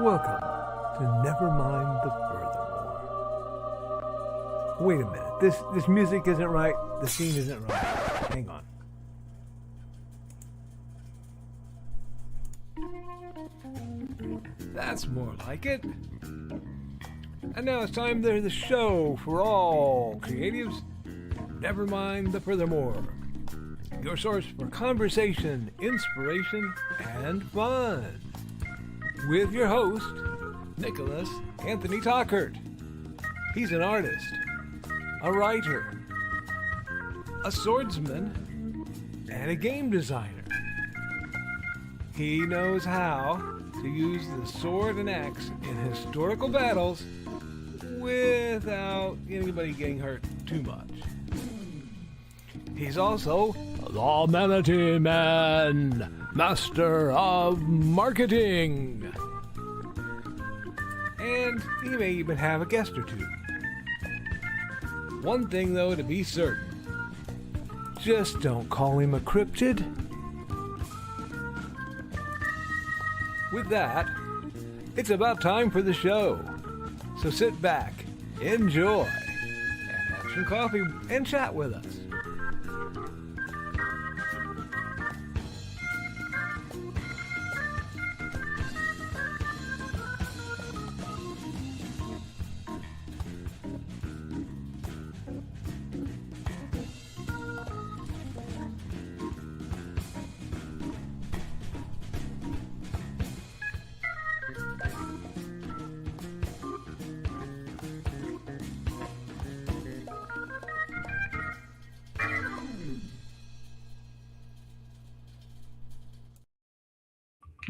Welcome to Nevermind the Furthermore. Wait a minute, this music isn't right, the scene isn't right. Hang on. That's more like it. And now it's time for the show for all creatives. Nevermind the Furthermore. Your source for conversation, inspiration, and fun. With your host, Nicholas Anthony Tockert. He's an artist, a writer, a swordsman, and a game designer. He knows how to use the sword and axe in historical battles without anybody getting hurt too much. He's also the Manatee Man, Master of Marketing. And he may even have a guest or two. One thing, though, to be certain. Just don't call him a cryptid. With that, it's about time for the show. So sit back, enjoy, and have some coffee and chat with us.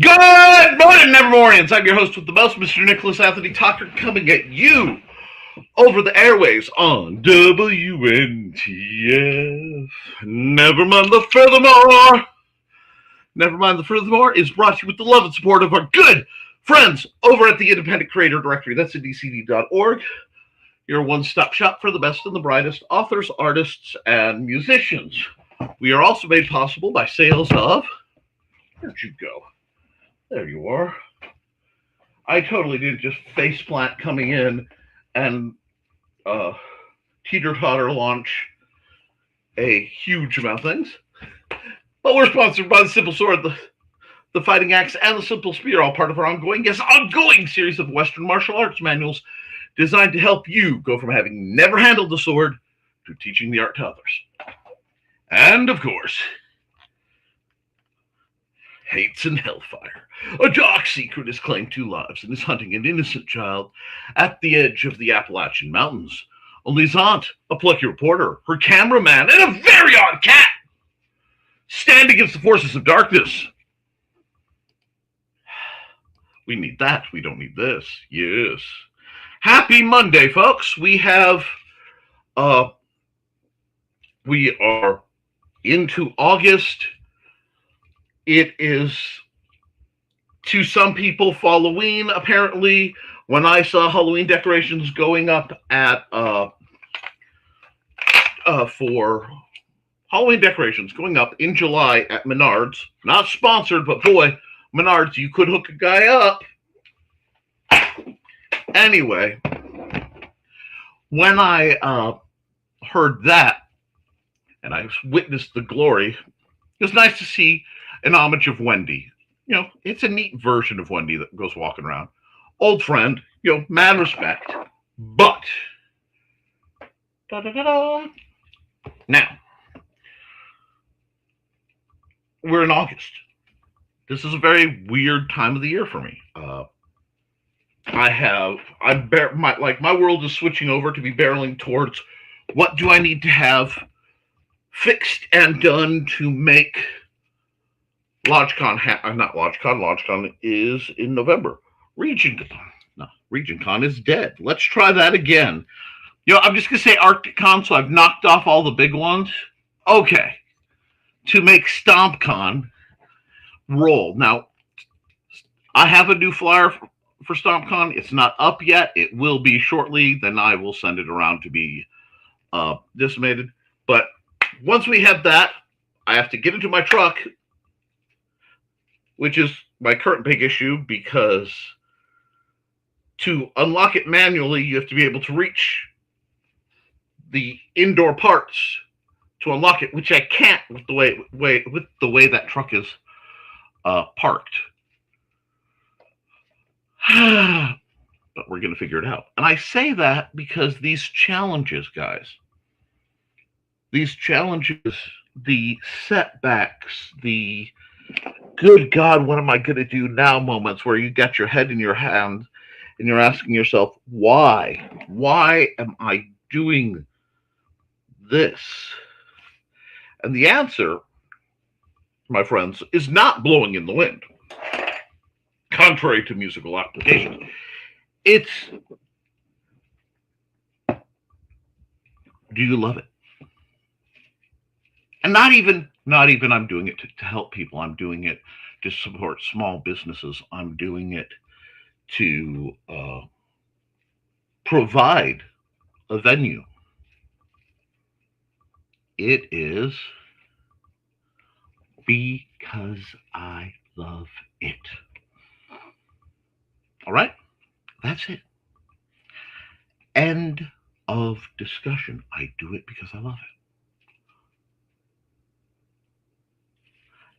Good morning, Nevermorians. I'm your host with the most, Mr. Nicholas Anthony Tockert, coming at you over the airways on WNTF. Nevermind the Furthermore. Nevermind the Furthermore is brought to you with the love and support of our good friends over at the Independent Creator Directory. That's indcd.org. Your one-stop shop for the best and the brightest authors, artists, and musicians. We are also made possible by sales of... Where'd you go? There you are. I totally did just faceplant coming in and teeter-totter launch a huge amount of things. But we're sponsored by the Simple Sword, the Fighting Axe, and the Simple Spear, all part of our ongoing series of Western martial arts manuals designed to help you go from having never handled the sword to teaching the art to others. And, of course, Hates and Hellfire. A dark secret has claimed 2 lives and is hunting an innocent child at the edge of the Appalachian Mountains. Only his aunt, a plucky reporter, her cameraman, and a very odd cat stand against the forces of darkness. We need that. We don't need this. Yes. Happy Monday, folks. We are into August. It is, to some people, Halloween, apparently. When I saw Halloween decorations going up at, for Halloween decorations going up in July at Menards, not sponsored, but boy, Menards, you could hook a guy up. Anyway, when I heard that, and I witnessed the glory, it was nice to see an homage of Wendy. You know, it's a neat version of Wendy that goes walking around. Old friend, you know, mad respect. But, now, we're in August. This is a very weird time of the year for me. My world is switching over to be barreling towards what do I need to have fixed and done to make LodgeCon, LodgeCon is in November. RegionCon is dead. Let's try that again. You know, I'm just going to say ArcticCon, so I've knocked off all the big ones. Okay. To make StompCon roll. Now, I have a new flyer for StompCon. It's not up yet. It will be shortly. Then I will send it around to be disseminated. But once we have that, I have to get into my truck, which is my current big issue because To unlock it manually, you have to be able to reach the indoor parts to unlock it, which I can't with the way that truck is parked. But we're going to figure it out. And I say that because these challenges, guys, the setbacks, the good God, what am I going to do now moments where you got your head in your hand and you're asking yourself, why? Why am I doing this? And the answer, my friends, is not blowing in the wind, contrary to musical applications. It's, do you love it? And not even I'm doing it to help people. I'm doing it to support small businesses. I'm doing it to provide a venue. It is because I love it. All right? That's it. End of discussion. I do it because I love it.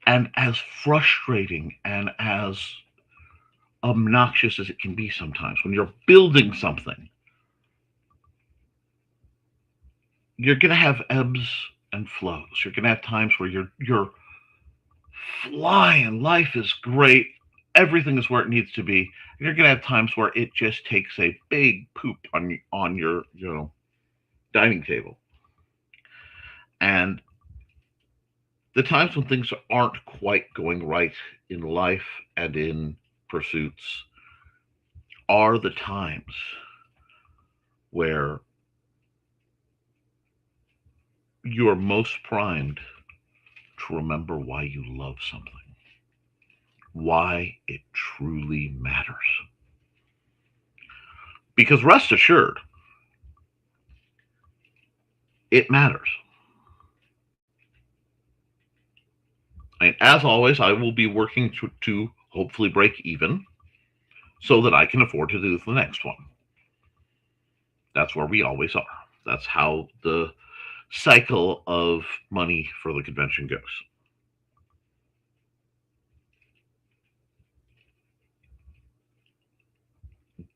And as frustrating and as obnoxious as it can be sometimes, when you're building something, you're going to have ebbs and flows. You're going to have times where you're flying, life is great, everything is where it needs to be. And you're going to have times where it just takes a big poop on your dining table. And the times when things aren't quite going right in life and in pursuits are the times where you are most primed to remember why you love something, why it truly matters. Because rest assured, it matters. And as always, I will be working to hopefully break even so that I can afford to do the next one. That's where we always are. That's how the cycle of money for the convention goes.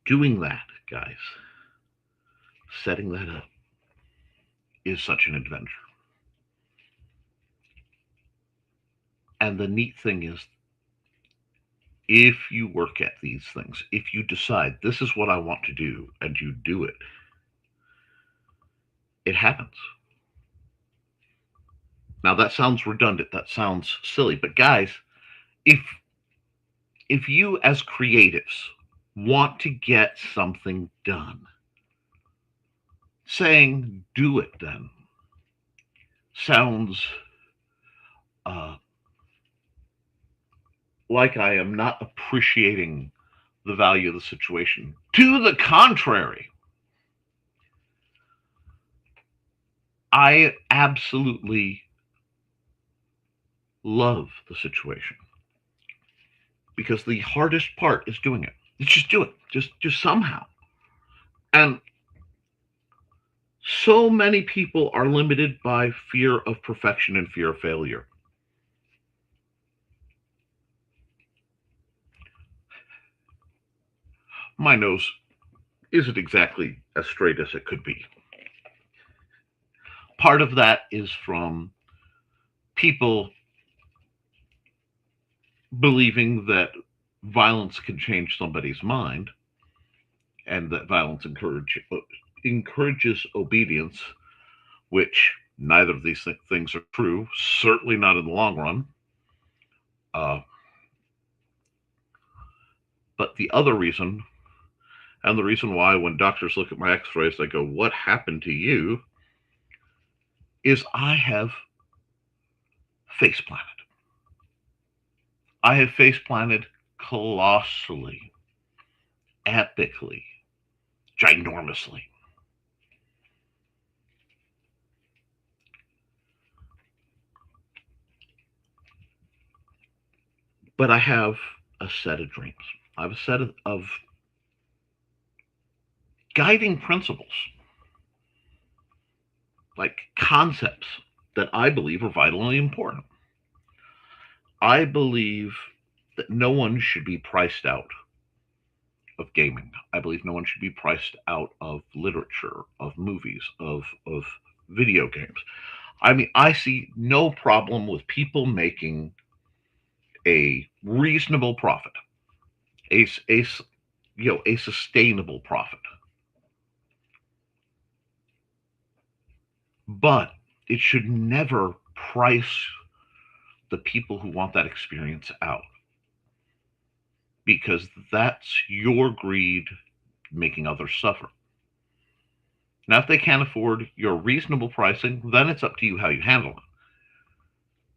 Doing that, guys, setting that up is such an adventure. And the neat thing is, if you work at these things, if you decide this is what I want to do and you do it, it happens. Now that sounds redundant, that sounds silly, but guys, if you as creatives want to get something done, saying do it then sounds like I am not appreciating the value of the situation. To the contrary, I absolutely love the situation, because the hardest part is doing it. It's just do it, just somehow. And so many people are limited by fear of perfection and fear of failure. My nose isn't exactly as straight as it could be. Part of that is from people believing that violence can change somebody's mind and that violence encourages obedience, which neither of these things are true, certainly not in the long run. But the other reason, and the reason why when doctors look at my x-rays, they go, what happened to you? Is I have face planted. I have face planted colossally, epically, ginormously. But I have a set of dreams. I have a set of guiding principles, like concepts that I believe are vitally important. I believe that no one should be priced out of gaming. I believe no one should be priced out of literature, of movies, of video games. I mean, I see no problem with people making a reasonable profit, a a sustainable profit. But it should never price the people who want that experience out, because that's your greed making others suffer. Now, if they can't afford your reasonable pricing, then it's up to you how you handle it.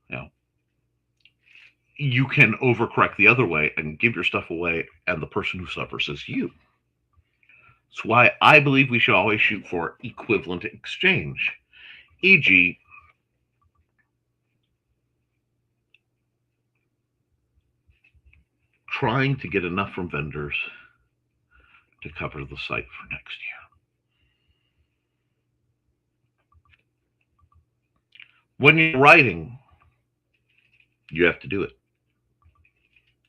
You know, you can overcorrect the other way and give your stuff away, and the person who suffers is you. That's why I believe we should always shoot for equivalent exchange, e.g., trying to get enough from vendors to cover the site for next year. When you're writing, you have to do it.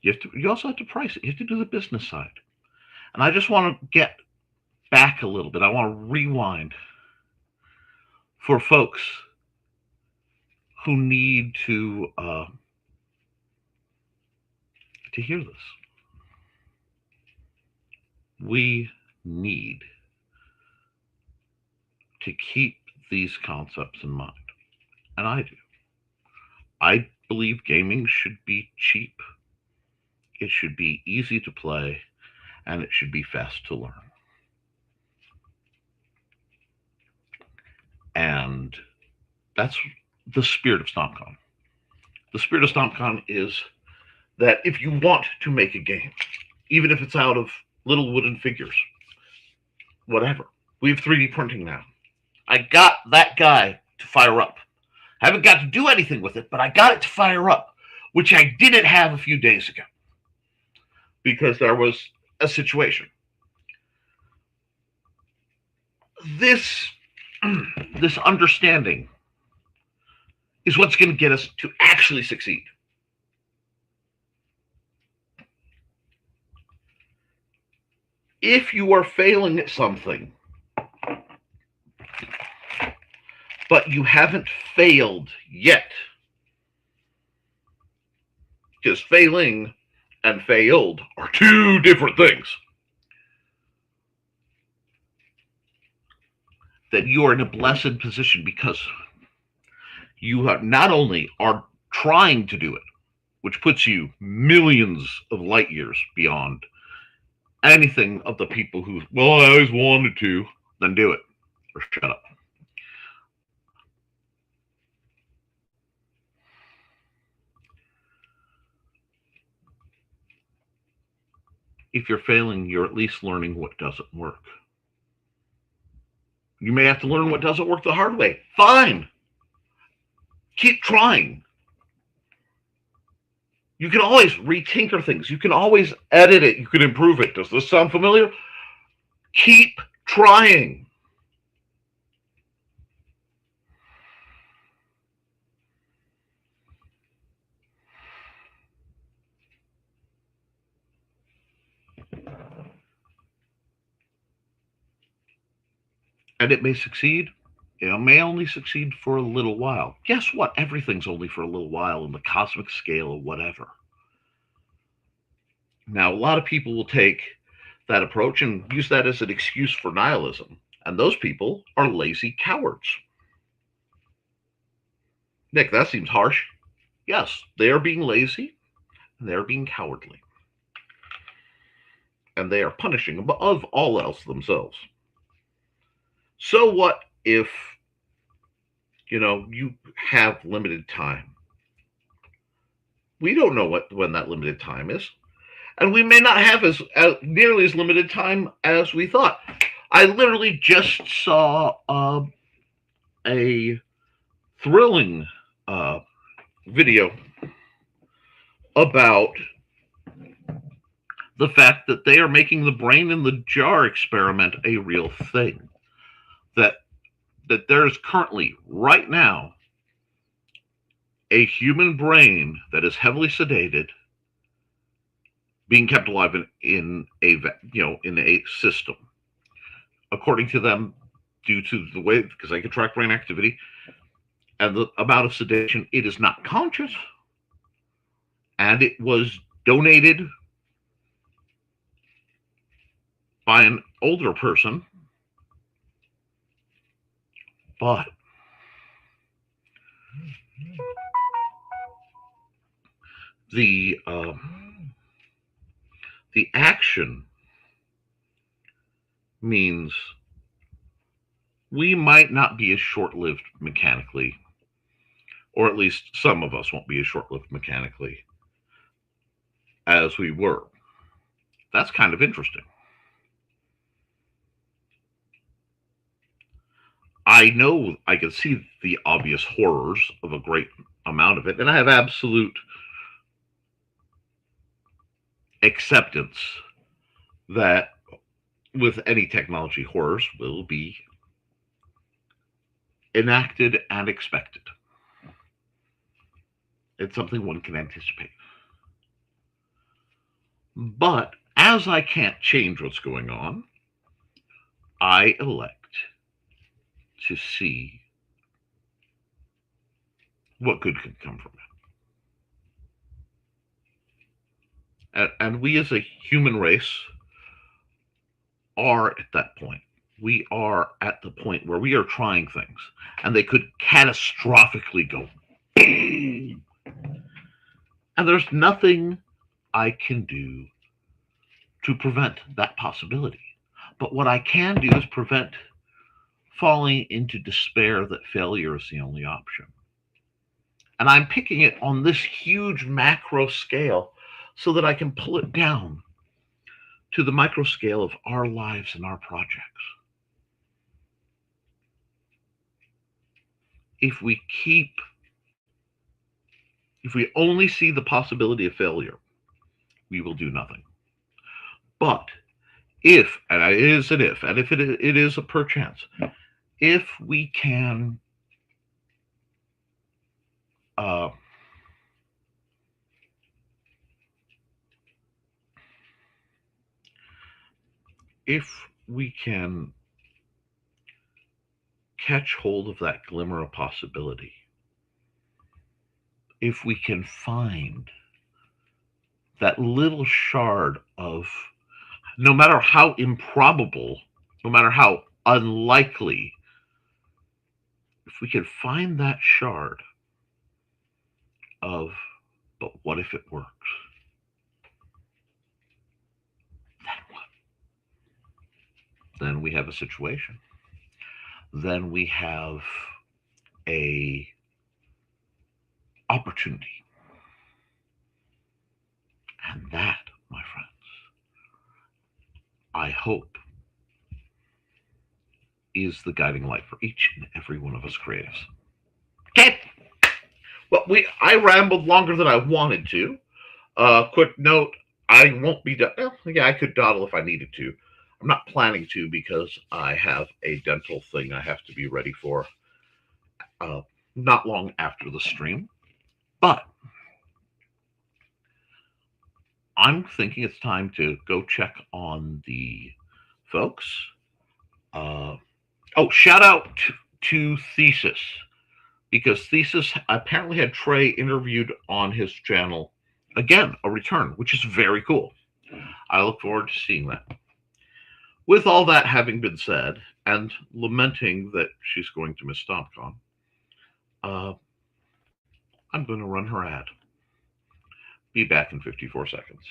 You also have to price it. You have to do the business side. And I just want to get back a little bit. I want to rewind for folks who need to hear this. We need to keep these concepts in mind. And I do. I believe gaming should be cheap. It should be easy to play, and it should be fast to learn. And that's the spirit of StompCon. The spirit of StompCon is that if you want to make a game, even if it's out of little wooden figures, whatever, we have 3D printing now. I got that guy to fire up. I haven't got to do anything with it, but I got it to fire up, which I didn't have a few days ago because there was a situation. This understanding is what's going to get us to actually succeed. If you are failing at something, but you haven't failed yet, because failing and failed are two different things, then you are in a blessed position, because you are not only are trying to do it, which puts you millions of light years beyond anything of the people who, well, I always wanted to, then do it or shut up. If you're failing, you're at least learning what doesn't work. You may have to learn what doesn't work the hard way. Fine. Keep trying. You can always retinker things. You can always edit it. You can improve it. Does this sound familiar? Keep trying. And it may succeed. It may only succeed for a little while. Guess what? Everything's only for a little while in the cosmic scale or whatever. Now, a lot of people will take that approach and use that as an excuse for nihilism. And those people are lazy cowards. Nick, that seems harsh. Yes, they are being lazy and they are being cowardly. And they are punishing above all else themselves. So what if, you have limited time? We don't know when that limited time is. And we may not have as nearly as limited time as we thought. I literally just saw a thrilling video about the fact that they are making the brain in the jar experiment a real thing. That there is currently, right now, a human brain that is heavily sedated, being kept alive in a system. According to them, due to the way, because they can track brain activity and the amount of sedation, it is not conscious, and it was donated by an older person. But the action means we might not be as short-lived mechanically, or at least some of us won't be as short-lived mechanically as we were. That's kind of interesting. I know I can see the obvious horrors of a great amount of it, and I have absolute acceptance that with any technology, horrors will be enacted and expected. It's something one can anticipate. But as I can't change what's going on, I elect to see what good can come from it. And we as a human race are at that point. We are at the point where we are trying things, and they could catastrophically go. And there's nothing I can do to prevent that possibility. But what I can do is prevent falling into despair that failure is the only option. And I'm picking it on this huge macro scale so that I can pull it down to the micro scale of our lives and our projects. If we only see the possibility of failure, we will do nothing. But if, and it is an if, and if it is a perchance, if we can catch hold of that glimmer of possibility, if we can find that little shard of, no matter how improbable, no matter how unlikely, if we can find that shard of, but what if it works? Then what? Then we have a situation. Then we have a opportunity. And that, my friends, I hope, is the guiding light for each and every one of us creatives. Okay. Well, I rambled longer than I wanted to. Quick note, I won't be done. Well, yeah, I could dawdle if I needed to. I'm not planning to because I have a dental thing I have to be ready for not long after the stream. But I'm thinking it's time to go check on the folks. Shout out to Thesis, because Thesis apparently had Trey interviewed on his channel. Again, a return, which is very cool. I look forward to seeing that. With all that having been said, and lamenting that she's going to miss StompCon, I'm going to run her ad. Be back in 54 seconds.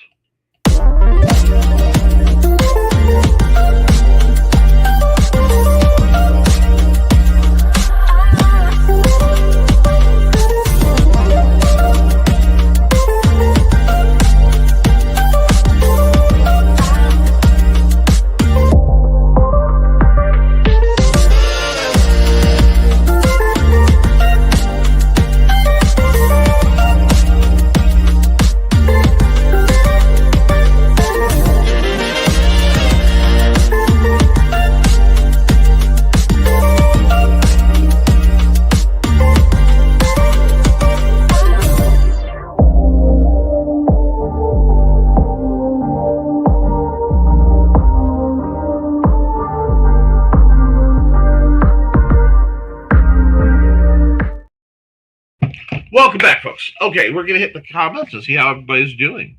Okay, we're going to hit the comments and see how everybody's doing.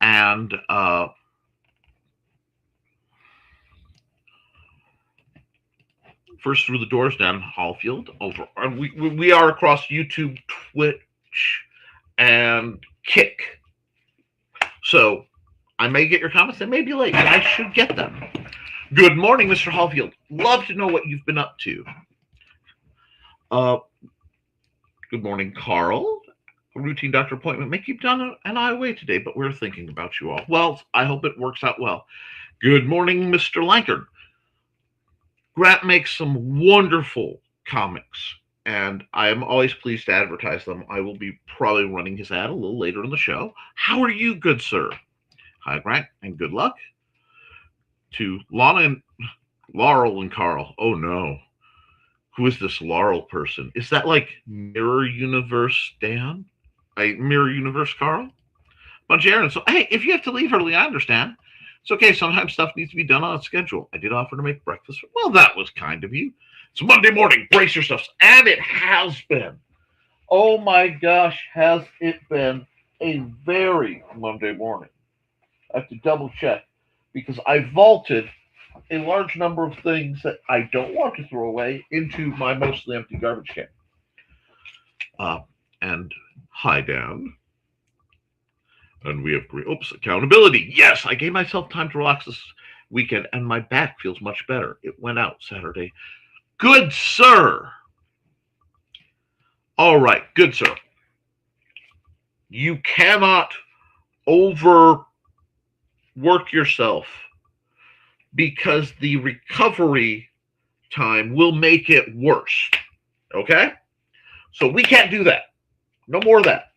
And first through the doors down Hallfield over. And we are across YouTube, Twitch, and Kick. So I may get your comments. They may be late, but I should get them. Good morning, Mr. Hallfield. Love to know what you've been up to. Good morning, Carl. A routine doctor appointment may keep Donna and I away today, but we're thinking about you all. Well, I hope it works out well. Good morning, Mr. Lankard. Grant makes some wonderful comics, and I am always pleased to advertise them. I will be probably running his ad a little later in the show. How are you, good sir? Hi, Grant, and good luck. To Lana and Laurel and Carl. Oh, no. Who is this Laurel person? Is that like Mirror Universe Dan? Mirror Universe Carl? Bunch of errands. So, hey, if you have to leave early, I understand. It's okay. Sometimes stuff needs to be done on a schedule. I did offer to make breakfast. Well, that was kind of you. It's Monday morning. Brace yourselves. And it has been. Oh, my gosh, has it been a very Monday morning. I have to double check because I vaulted a large number of things that I don't want to throw away into my mostly empty garbage can. And hi, Dan. And we have great, accountability. Yes, I gave myself time to relax this weekend, and my back feels much better. It went out Saturday. Good, sir. All right, good, sir. You cannot overwork yourself because the recovery time will make it worse. Okay? So we can't do that. No more of that.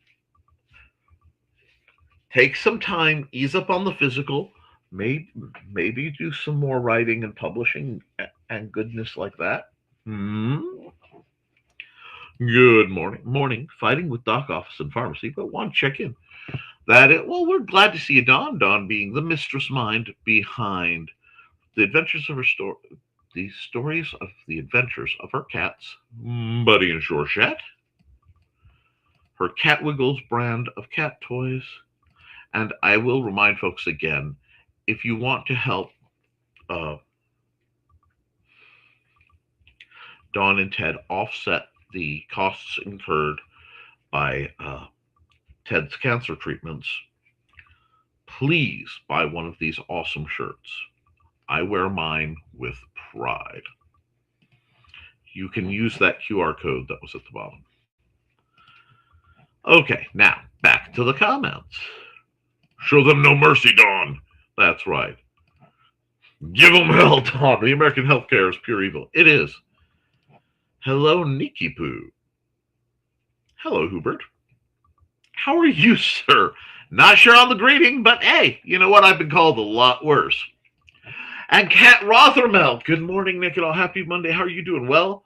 Take some time, ease up on the physical, maybe do some more writing and publishing and goodness like that. Good morning. Fighting with doc office and pharmacy, but want to check in. Well, we're glad to see you, Dawn. Dawn being the mistress mind behind the adventures of the stories of the adventures of her cats, Buddy and Georgette, her Cat Wiggles brand of cat toys. And I will remind folks again, if you want to help Dawn and Ted offset the costs incurred by Ted's cancer treatments, please buy one of these awesome shirts. I wear mine with pride. You can use that QR code that was at the bottom. Okay, now back to the comments. Show them no mercy, Dawn. That's right. Give them hell, Dawn. The American healthcare is pure evil. It is. Hello, Nikki Poo. Hello, Hubert. How are you, sir? Not sure on the greeting, but hey, you know what? I've been called a lot worse. And Kat Rothermel. Good morning, Nick, and all. Happy Monday. How are you doing? Well,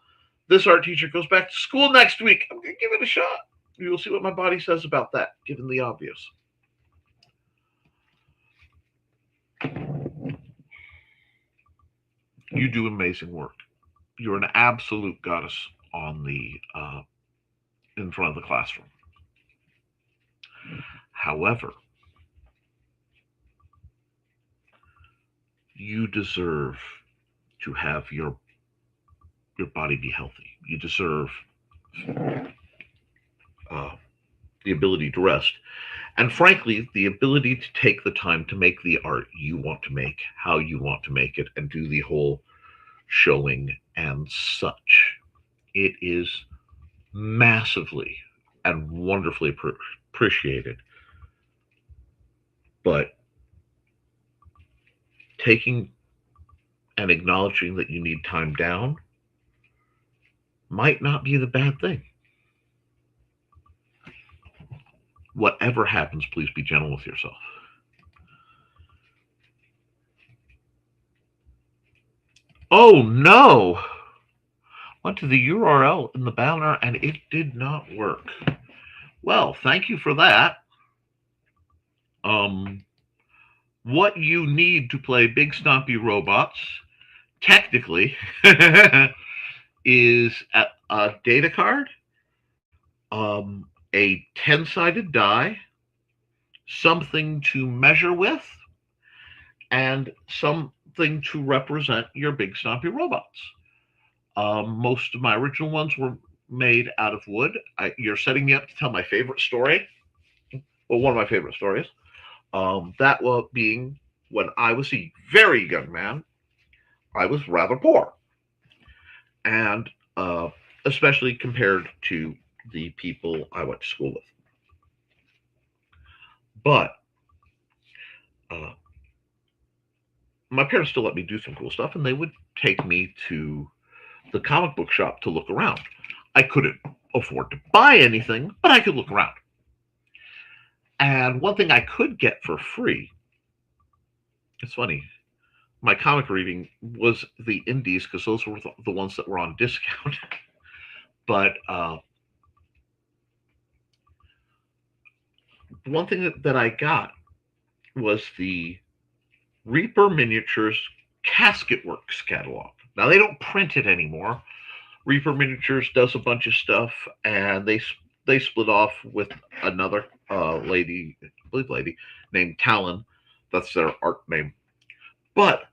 this art teacher goes back to school next week. I'm going to give it a shot. You'll see what my body says about that, given the obvious. You do amazing work. You're an absolute goddess on the in front of the classroom. However, you deserve to have your body be healthy. You deserve the ability to rest. And frankly, the ability to take the time to make the art you want to make, how you want to make it, and do the whole showing and such. It is massively and wonderfully appreciated. But taking and acknowledging that you need time down might not be the bad thing. Whatever happens, please be gentle with yourself. Oh no! Went to the URL in the banner and it did not work. Well, thank you for that. What you need to play Big Stompy Robots, technically, is a data card, a 10-sided die, something to measure with, and something to represent your big stompy robots. Most of my original ones were made out of wood. You're setting me up to tell my favorite story. Well, one of my favorite stories. That was being when I was a very young man, I was rather poor. And especially compared to the people I went to school with. But uh, my parents still let me do some cool stuff, and they would take me to the comic book shop to look around. I couldn't afford to buy anything, but I could look around. And one thing I could get for free, it's funny, my comic reading was the indies because those were the ones that were on discount. But one thing that I got was the Reaper Miniatures Casket Works catalog. Now, they don't print it anymore. Reaper Miniatures does a bunch of stuff, and they split off with another lady named Talon. That's their art name. But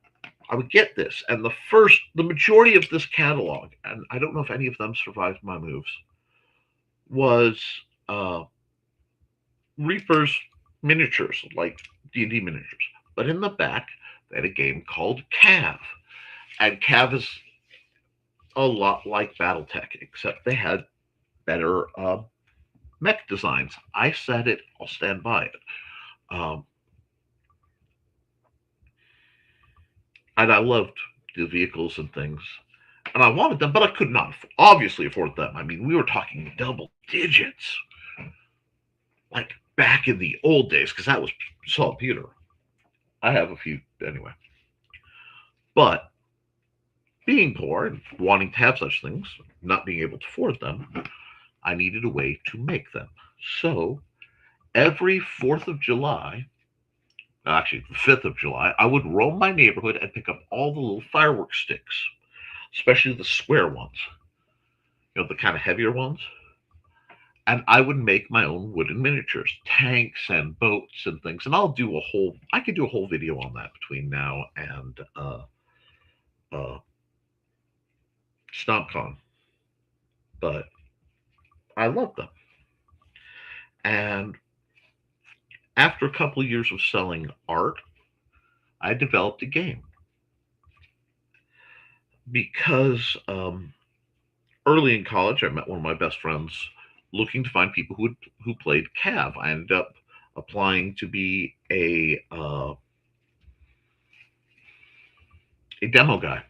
I would get this, and the majority of this catalog, and I don't know if any of them survived my moves, was Reaper's miniatures, like D&D miniatures. But in the back, they had a game called Cav. And Cav is a lot like Battletech, except they had better mech designs. I said it, I'll stand by it. And I loved the vehicles and things. And I wanted them, but I could not obviously afford them. I mean, we were talking double digits. Like back in the old days, because that was saltpeter. I have a few anyway. But being poor and wanting to have such things, not being able to afford them, I needed a way to make them. So every 4th of July, actually the 5th of July, I would roam my neighborhood and pick up all the little fireworks sticks, especially the square ones, the kind of heavier ones. And I would make my own wooden miniatures, tanks and boats and things. And I could do a whole video on that between now and StompCon. But I love them. And after a couple of years of selling art, I developed a game. Because early in college, I met one of my best friends looking to find people who played Cav. I ended up applying to be a demo guy,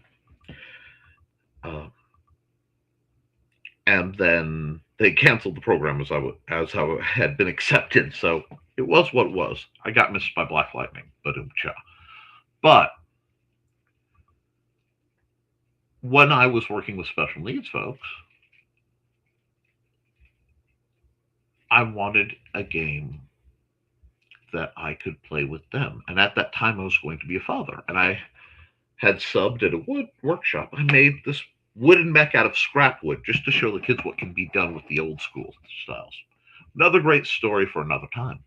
and then they canceled the program as I had been accepted. So it was what it was. I got missed by Black Lightning, but when I was working with special needs folks, I wanted a game that I could play with them. And at that time, I was going to be a father. And I had subbed at a wood workshop. I made this wooden mech out of scrap wood just to show the kids what can be done with the old school styles. Another great story for another time.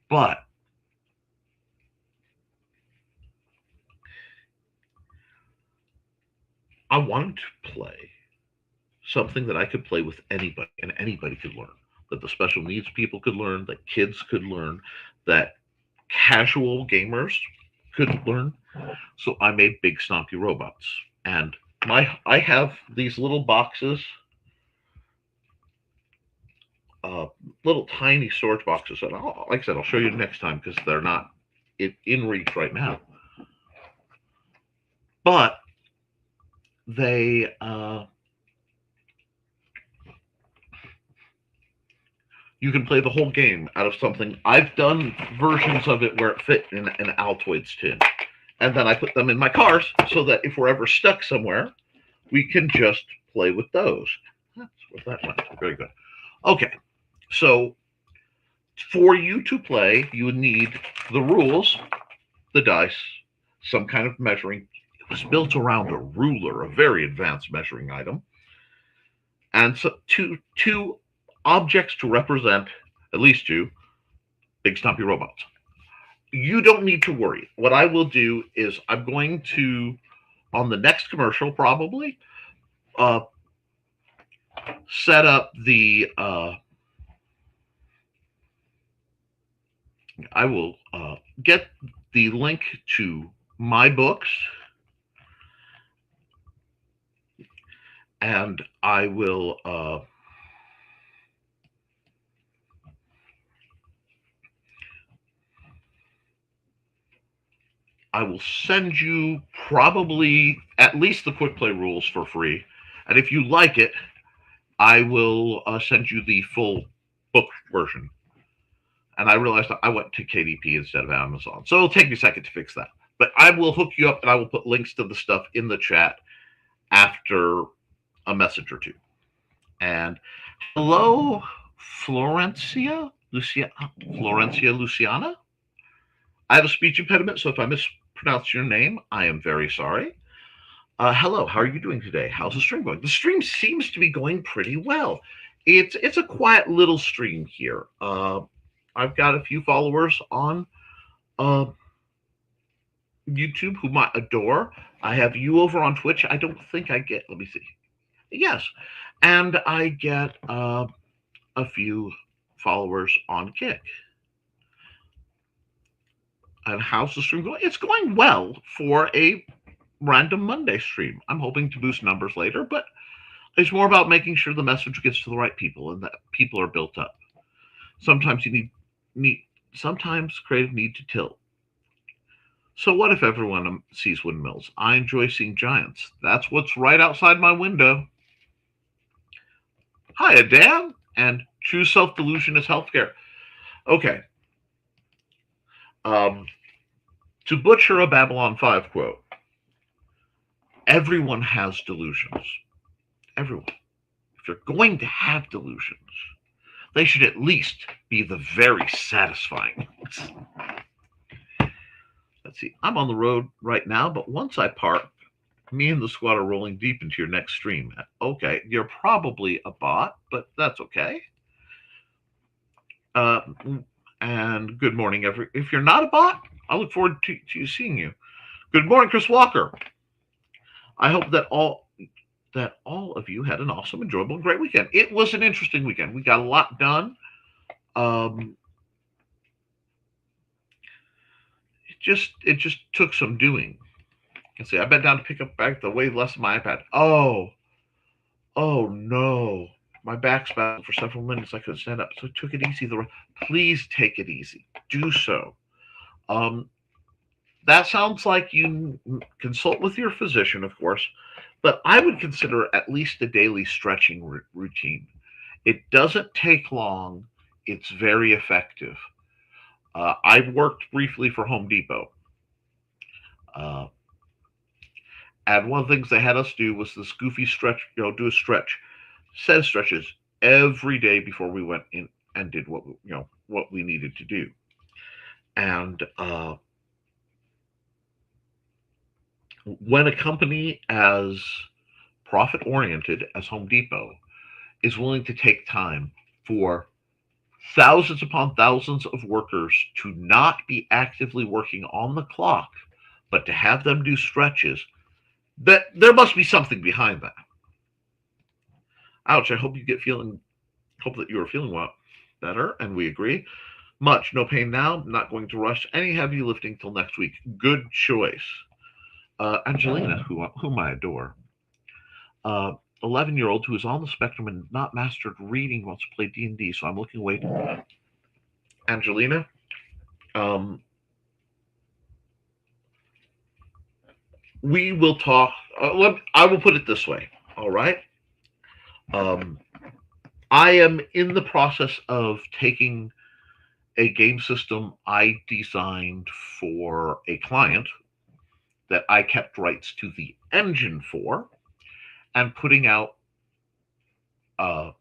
But I wanted to play something that I could play with anybody, and anybody could learn. That the special needs people could learn, that kids could learn, that casual gamers could learn. So I made big stompy robots. And I have these little boxes, little tiny storage boxes that like I said, I'll show you next time because they're not in reach right now. But they you can play the whole game out of something. I've done versions of it where it fit in an Altoids tin. And then I put them in my cars so that if we're ever stuck somewhere, we can just play with those. That's what that went. Very good. Okay, so for you to play, you would need the rules, the dice, some kind of measuring. It was built around a ruler, a very advanced measuring item, and so two objects to represent, at least two, big stumpy robots. You don't need to worry. What I will do is I'm going to, on the next commercial probably, uh, set up the, I will get the link to my books, and I will send you probably at least the quick play rules for free. And if you like it, I will send you the full book version. And I realized that I went to KDP instead of Amazon. So it'll take me a second to fix that. But I will hook you up and I will put links to the stuff in the chat after a message or two. And hello, Florencia Luciana. I have a speech impediment, so if I mispronounce your name, I am very sorry. Hello, how are you doing today? How's the stream going? The stream seems to be going pretty well. It's a quiet little stream here. I've got a few followers on YouTube whom I adore. I have you over on Twitch. I don't think I get, let me see. Yes. And I get a few followers on Kick. And how's the stream going? It's going well for a random Monday stream. I'm hoping to boost numbers later, but it's more about making sure the message gets to the right people and that people are built up. Sometimes you need sometimes creative need to tilt. So what if everyone sees windmills? I enjoy seeing giants. That's what's right outside my window. Hi, Dan. And true self-delusion is healthcare. Okay. To butcher a Babylon 5 quote, everyone has delusions. Everyone. If you're going to have delusions, they should at least be the very satisfying ones. Let's see. I'm on the road right now, but once I park, me and the squad are rolling deep into your next stream. Okay, you're probably a bot, but that's okay. And good morning, if you're not a bot, I look forward to seeing you. Good morning, Chris Walker. I hope that all of you had an awesome, enjoyable, and great weekend. It was an interesting weekend. We got a lot done. It just took some doing. Let's see. I bent down to pick up back the way less of my iPad. Oh no. My back's bad for several minutes. I couldn't stand up, so I took it easy. Please take it easy. Do so. That sounds like you consult with your physician, of course, but I would consider at least a daily stretching routine. It doesn't take long. It's very effective. I worked briefly for Home Depot. And one of the things they had us do was this goofy stretch, do a stretch, set of stretches every day before we went in and did what we needed to do. And when a company as profit-oriented as Home Depot is willing to take time for thousands upon thousands of workers to not be actively working on the clock, but to have them do stretches, that there must be something behind that. Ouch, I hope that you are feeling well, better, and we agree. Much, no pain now, not going to rush any heavy lifting till next week. Good choice. Angelina, whom I adore, 11-year-old who is on the spectrum and not mastered reading, wants to play D&D, so I'm looking away. Angelina, we will talk. I will put it this way, all right? I am in the process of taking a game system I designed for a client that I kept rights to the engine for, and putting out a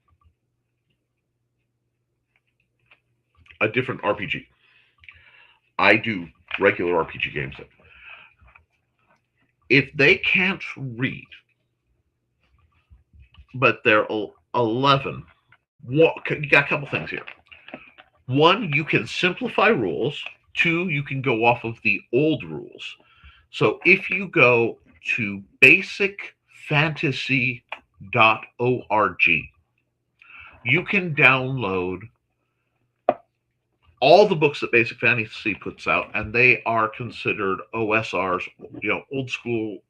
different RPG. I do regular RPG games. If they can't read, but they're 11, You got a couple things here. One, you can simplify rules. Two, you can go off of the old rules. So if you go to basicfantasy.org, you can download all the books that Basic Fantasy puts out, and they are considered OSRs, old school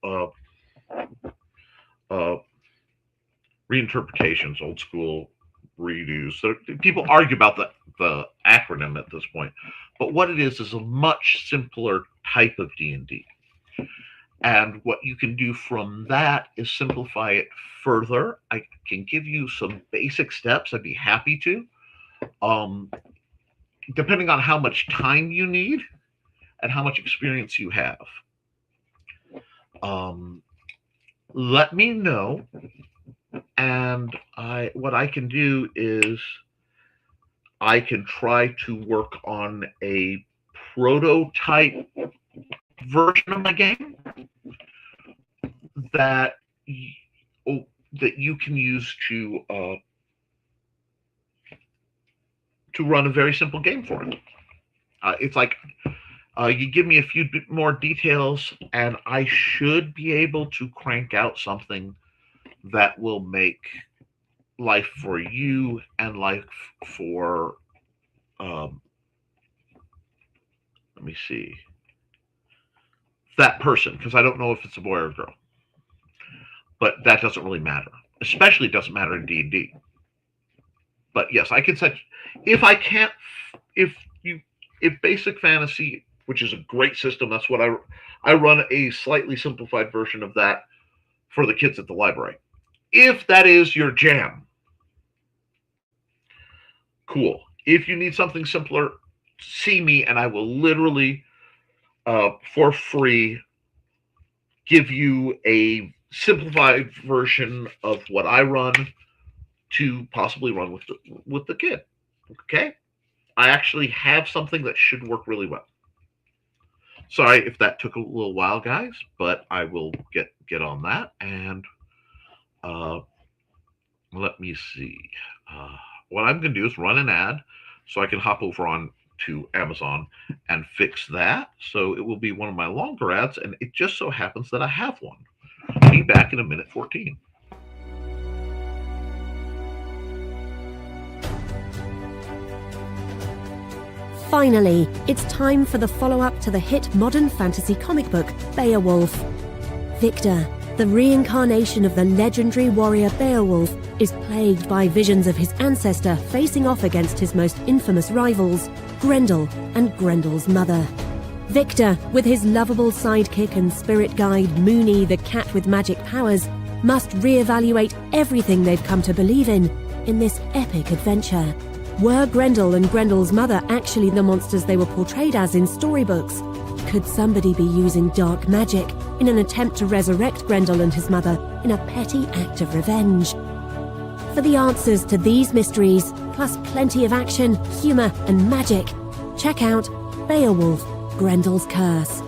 reinterpretations, old school redos. So people argue about the acronym at this point, but what it is a much simpler type of D&D. And what you can do from that is simplify it further. I can give you some basic steps. I'd be happy to. Depending on how much time you need and how much experience you have. Let me know. And what I can do is I can try to work on a prototype version of my game that you can use to run a very simple game for it. It's like you give me a few more details, and I should be able to crank out something that will make life for you and life for let me see, that person, because I don't know if it's a boy or a girl, but that doesn't really matter. Especially doesn't matter in D&D. But yes, I can set. If Basic Fantasy, which is a great system, that's what I run a slightly simplified version of that for the kids at the library. If that is your jam, cool. If you need something simpler, see me, and I will literally, for free, give you a simplified version of what I run to possibly run with the kid. Okay? I actually have something that should work really well. Sorry if that took a little while, guys, but I will get on that. And let me see. What I'm going to do is run an ad so I can hop over on to Amazon and fix that. So it will be one of my longer ads, and it just so happens that I have one. Be back in a minute 14. Finally, it's time for the follow-up to the hit modern fantasy comic book, Beowulf. Victor, the reincarnation of the legendary warrior Beowulf, is plagued by visions of his ancestor facing off against his most infamous rivals, Grendel and Grendel's mother. Victor, with his lovable sidekick and spirit guide Moony, the cat with magic powers, must reevaluate everything they've come to believe in this epic adventure. Were Grendel and Grendel's mother actually the monsters they were portrayed as in storybooks? Could somebody be using dark magic in an attempt to resurrect Grendel and his mother in a petty act of revenge? For the answers to these mysteries, plus plenty of action, humour and magic, check out Beowulf, Grendel's Curse.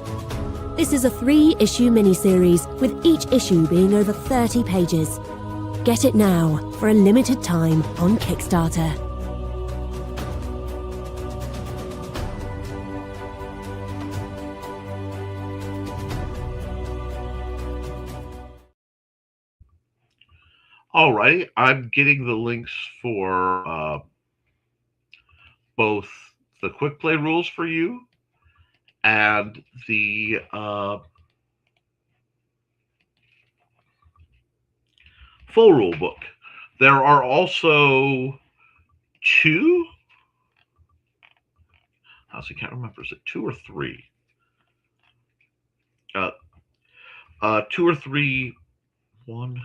This is a 3-issue miniseries, with each issue being over 30 pages. Get it now for a limited time on Kickstarter. Alrighty, I'm getting the links for both the quick play rules for you and the full rule book. There are also two. I honestly can't remember. Is it 2 or 3? 2 or 3. One.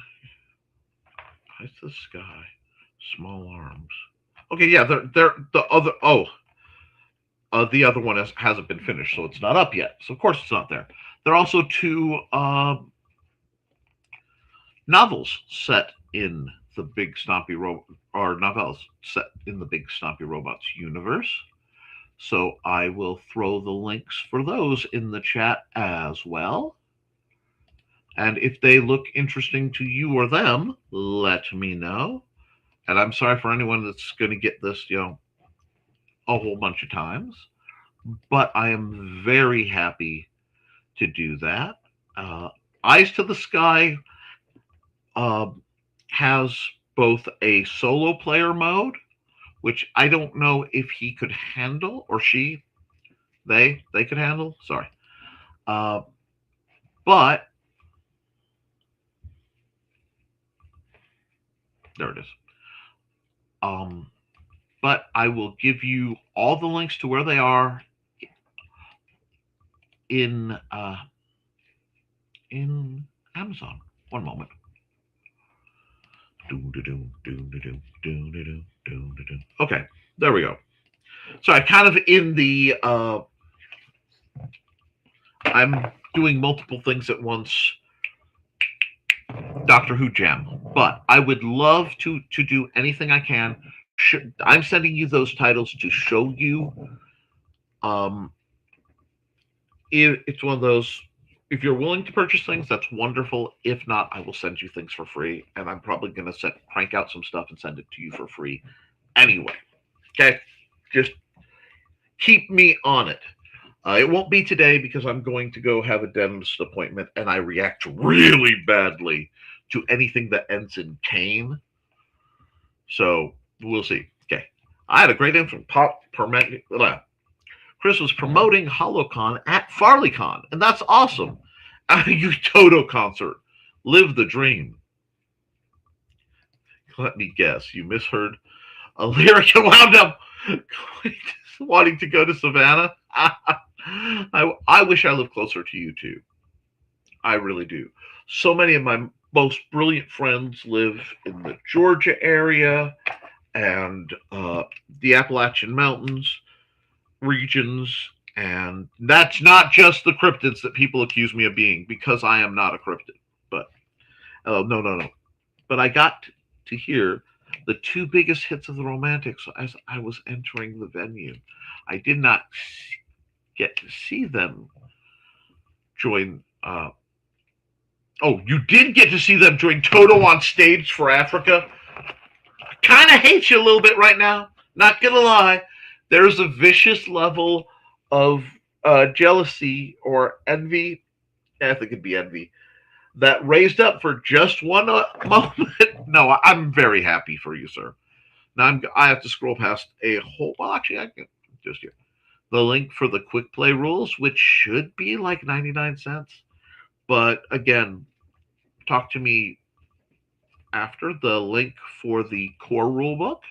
It's this guy. Small arms. Okay, yeah, they're the other. The other one hasn't been finished, so it's not up yet. So of course it's not there. There are also 2 novels set in the Big Stompy novels set in the Big Stompy Robots universe. So I will throw the links for those in the chat as well. And if they look interesting to you or them, let me know, and I'm sorry for anyone that's going to get this, a whole bunch of times, but I am very happy to do that. Eyes to the Sky has both a solo player mode, which I don't know if he could handle, or they could handle. Sorry. But there it is. But I will give you all the links to where they are in Amazon. One moment. Okay, there we go. So I kind of in the I'm doing multiple things at once, Doctor Who jam, but I would love to do anything I can. I'm sending you those titles to show you. If it's one of those, if you're willing to purchase things, that's wonderful. If not, I will send you things for free, and I'm probably going to crank out some stuff and send it to you for free anyway. Okay, just keep me on it. It won't be today because I'm going to go have a dentist appointment, and I react really badly to anything that ends in Kane. So we'll see. Okay, I had a great info. Chris was promoting HoloCon at FarleyCon, and that's awesome. At a Utoto concert. Live the dream. Let me guess, you misheard a lyric and wound up wanting to go to Savannah? I wish I lived closer to you too. I really do. So many of my most brilliant friends live in the Georgia area and the Appalachian Mountains regions, and that's not just the cryptids that people accuse me of being, because I am not a cryptid. But no. But I got to hear the two biggest hits of the Romantics as I was entering the venue. I did not get to see them join. You did get to see them join Toto on stage for Africa. I kind of hate you a little bit right now. Not gonna lie. There's a vicious level of jealousy or envy. I think it'd be envy that raised up for just one moment. No, I'm very happy for you, sir. Now I have to scroll past a whole. Well, actually, I can just here. The link for the quick play rules, which should be like 99 cents. But again, talk to me after. The link for the core rulebook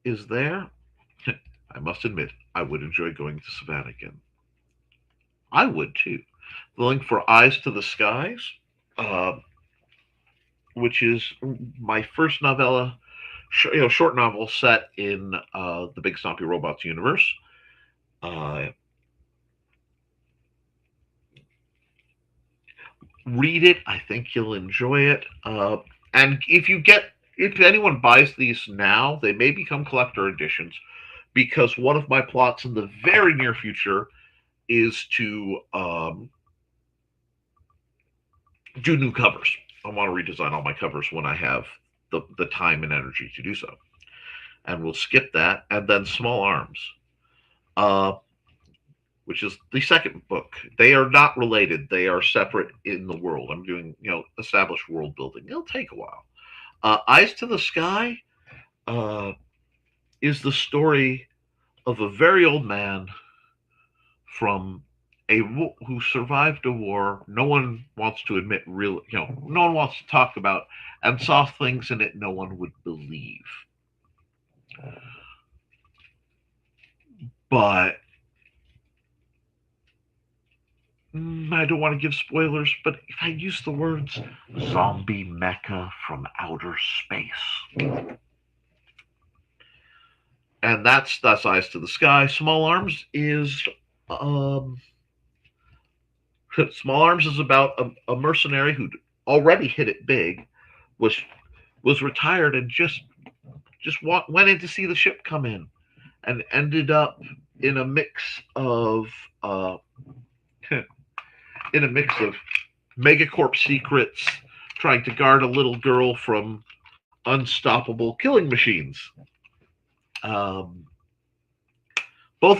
is there. I must admit, I would enjoy going to Savannah again. I would too. The link for Eyes to the Skies, which is my first novella, short novel set in the Big Stompy Robots universe. Read it. I think you'll enjoy it. And if anyone buys these now, they may become collector editions, because one of my plots in the very near future is to do new covers. I want to redesign all my covers when I have the time and energy to do so. And we'll skip that. And then Small Arms, which is the second book. They are not related. They are separate in the world. I'm doing, established world building. It'll take a while. Eyes to the Sky is the story of a very old man who survived a war no one wants to admit, no one wants to talk about, and saw things in it no one would believe. But I don't want to give spoilers, but if I use the words zombie mecha from outer space. And that's Eyes to the Sky. Small Arms is about a mercenary who already hit it big, was retired, and just went in to see the ship come in, and ended up in a mix of megacorp secrets, trying to guard a little girl from unstoppable killing machines. Both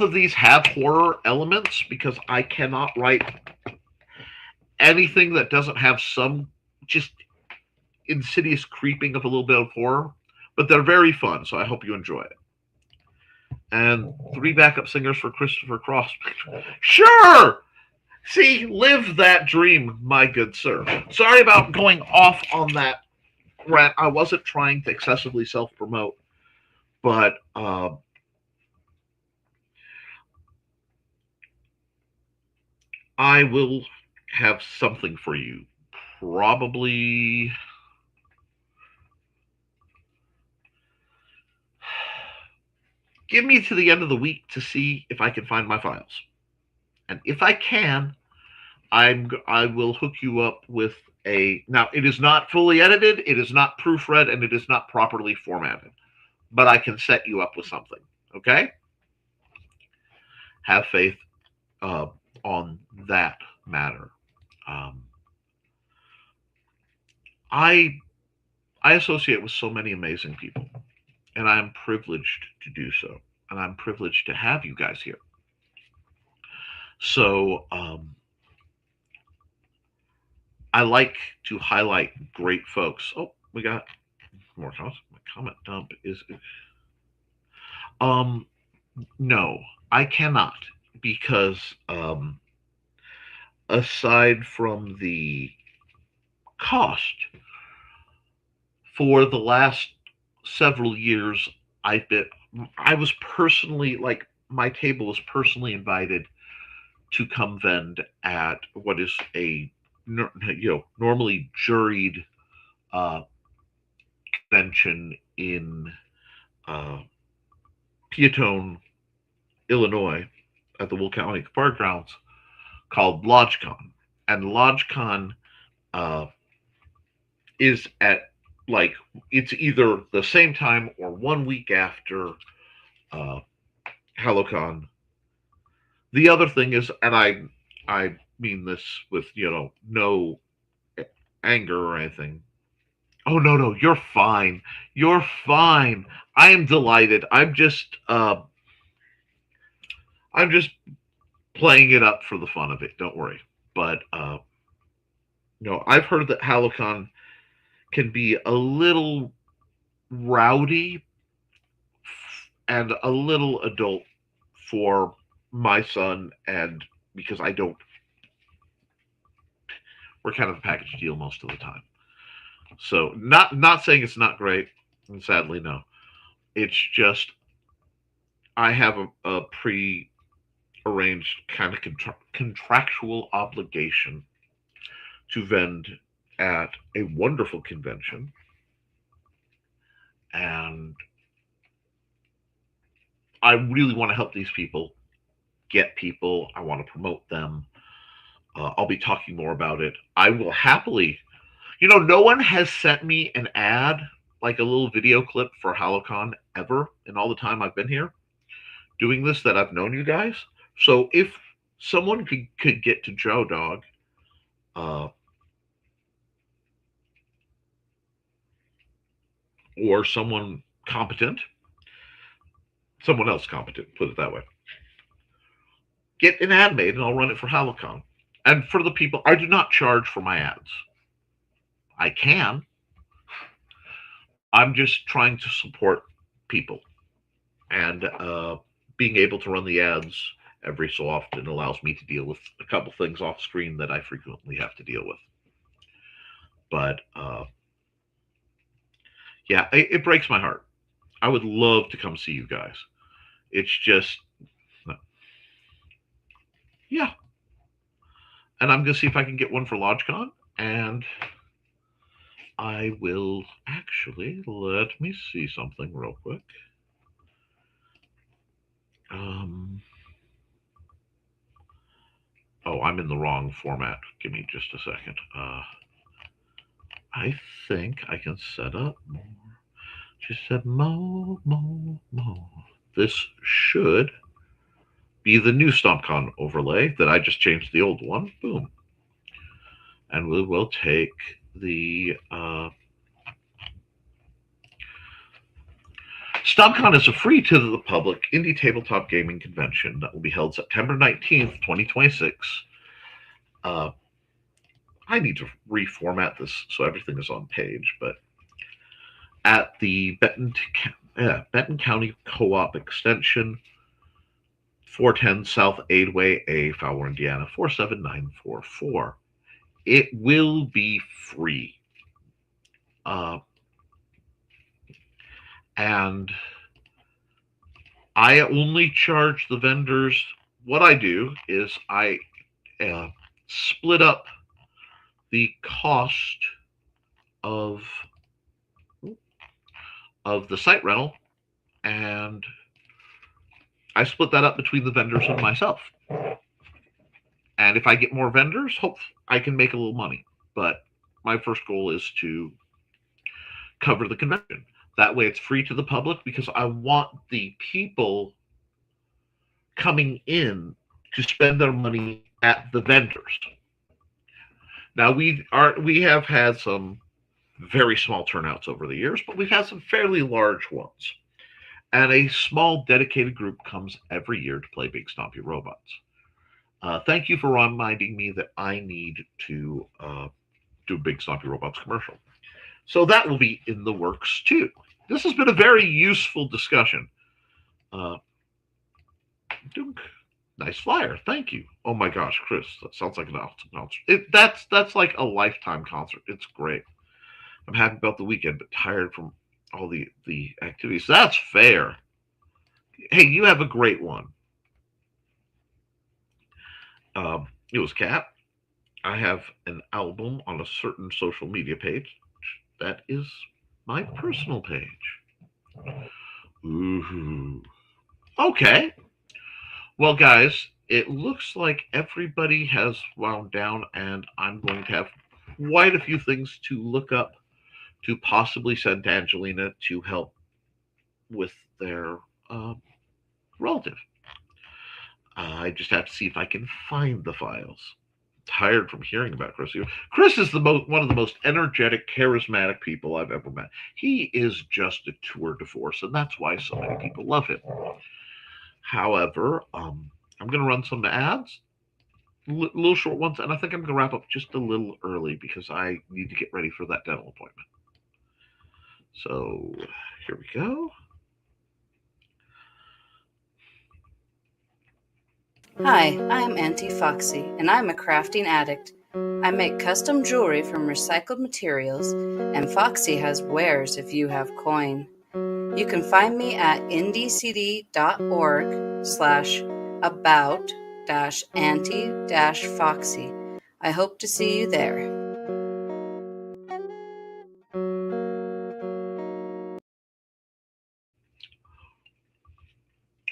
of these have horror elements because I cannot write anything that doesn't have some just insidious creeping of a little bit of horror, but they're very fun, so I hope you enjoy it. And 3 backup singers for Christopher Cross. Sure! See, live that dream, my good sir. Sorry about going off on that rant. I wasn't trying to excessively self-promote, but I will have something for you. Probably give me to the end of the week to see if I can find my files. And if I can, I will hook you up with now it is not fully edited, it is not proofread, and it is not properly formatted. But I can set you up with something. Okay? Have faith on that matter. I associate with so many amazing people, and I am privileged to do so, and I'm privileged to have you guys here. So I like to highlight great folks. Oh, we got more comments. My comment dump is no, I cannot, because aside from the cost, for the last several years, I was personally, like, my table was personally invited to come vend at what is a normally juried convention in Peatone, Illinois, at the Will County Fairgrounds, called LodgeCon. And LodgeCon is at, like, it's either the same time or 1 week after HalloCon. The other thing is, and I mean this with, no anger or anything. Oh, no, you're fine. You're fine. I am delighted. I'm just playing it up for the fun of it. Don't worry. But I've heard that HalloCon can be a little rowdy and a little adult for my son, and because we're kind of a package deal most of the time. So not saying it's not great, and sadly no. It's just I have a pre-arranged kind of contractual obligation to vend at a wonderful convention, and I really want to help these people get people. I want to promote them. I'll be talking more about it. I will happily, no one has sent me an ad, like a little video clip for HalloCon ever in all the time I've been here doing this, that I've known you guys. So if someone could get to Joe Dog, or someone else competent, put it that way, get an ad made and I'll run it for HalloCon. And for the people, I do not charge for my ads. I can. I'm just trying to support people. And being able to run the ads every so often allows me to deal with a couple things off screen that I frequently have to deal with. But yeah, it breaks my heart. I would love to come see you guys. It's just, yeah. And I'm going to see if I can get one for LodgeCon. And I will actually, let me see something real quick. Oh, I'm in the wrong format. Give me just a second. I think I can set up more. Just said more. This should be the new StompCon overlay that I just changed the old one. Boom. And we will take the StomCon is a free to the public indie tabletop gaming convention that will be held September 19th, 2026. I need to reformat this so everything is on page, but at the Benton County Co-op Extension, 410 South Aidway A, Fowler, Indiana, 47944. It will be free. And I only charge the vendors. What I do is I split up the cost of the site rental, and I split that up between the vendors and myself. And if I get more vendors, hope I can make a little money. But my first goal is to cover the convention. That way it's free to the public, because I want the people coming in to spend their money at the vendors. Now, we have had some very small turnouts over the years, but we've had some fairly large ones. And a small dedicated group comes every year to play Big Stompy Robots. Thank you for reminding me that I need to do a Big Stompy Robots commercial. So that will be in the works too. This has been a very useful discussion. Duke, nice flyer. Thank you. Oh my gosh, Chris, that sounds like an concert. That's like a lifetime concert. It's great. I'm happy about the weekend, but tired from all the activities. That's fair. Hey, you have a great one. It was Kat. I have an album on a certain social media page. That is my personal page. Ooh. Okay. Well, guys, it looks like everybody has wound down, and I'm going to have quite a few things to look up to possibly send to Angelina to help with their relative. I just have to see if I can find the files. Tired from hearing about Chris. Chris is one of the most energetic, charismatic people I've ever met. He is just a tour de force, and that's why so many people love him. However, I'm going to run some ads, little short ones, and I think I'm going to wrap up just a little early because I need to get ready for that dental appointment. So here we go. Hi, I'm Auntie Foxy, and I'm a crafting addict. I make custom jewelry from recycled materials, and Foxy has wares if you have coin. You can find me at ndcd.org/about-auntie-foxy. I hope to see you there.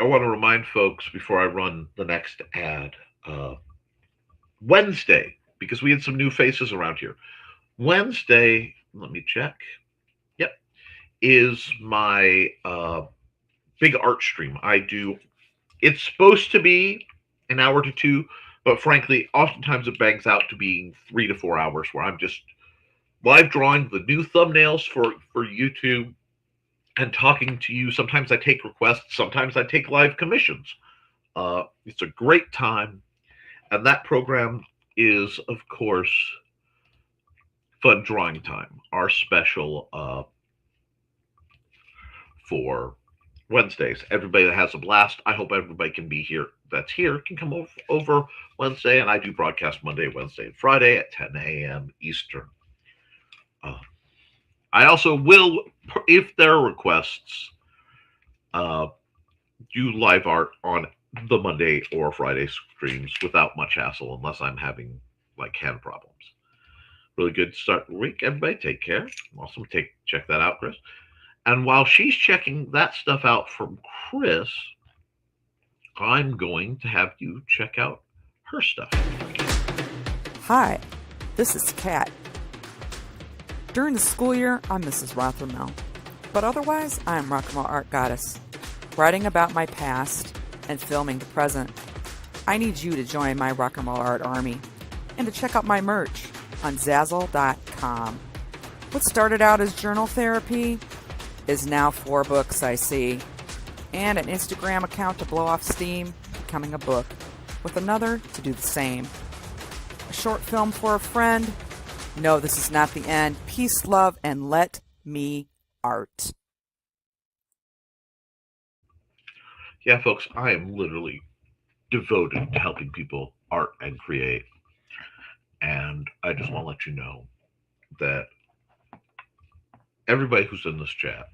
I want to remind folks before I run the next ad, Wednesday, because we had some new faces around here. Wednesday, let me check. Yep, is my big art stream. It's supposed to be an hour to 2, but frankly, oftentimes it bangs out to being 3 to 4 hours where I'm just live drawing the new thumbnails for YouTube and talking to you. Sometimes I take requests. Sometimes I take live commissions. It's a great time. And that program is, of course, Fun Drawing Time, our special for Wednesdays. Everybody that has a blast, I hope everybody can be here. That's here can come over Wednesday. And I do broadcast Monday, Wednesday, and Friday at 10 a.m. Eastern. I also will, if there are requests, do live art on the Monday or Friday streams without much hassle, unless I'm having like hand problems. Really good start the week. Everybody take care. Awesome. Check that out, Chris. And while she's checking that stuff out from Chris, I'm going to have you check out her stuff. Hi, this is Kat. During the school year, I'm Mrs. Rothermel, but otherwise, I'm Rock and Roll Art Goddess, writing about my past and filming the present. I need you to join my Rock and Roll Art army and to check out my merch on Zazzle.com. gmail.com. What started out as journal therapy is now 4 books, I see. And an Instagram account to blow off steam, becoming a book, with another to do the same. A short film for a friend. No, this is not the end. Peace, love, and let me art. Yeah, folks, I am literally devoted to helping people art and create. And I just want to let you know that everybody who's in this chat,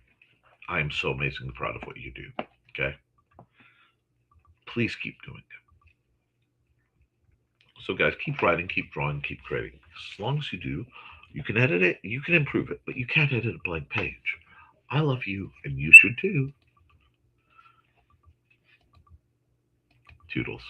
I am so amazingly proud of what you do. Okay? Please keep doing it. So, guys, keep writing, keep drawing, keep creating. As long as you do, you can edit it, you can improve it, but you can't edit a blank page. I love you, and you should too. Toodles.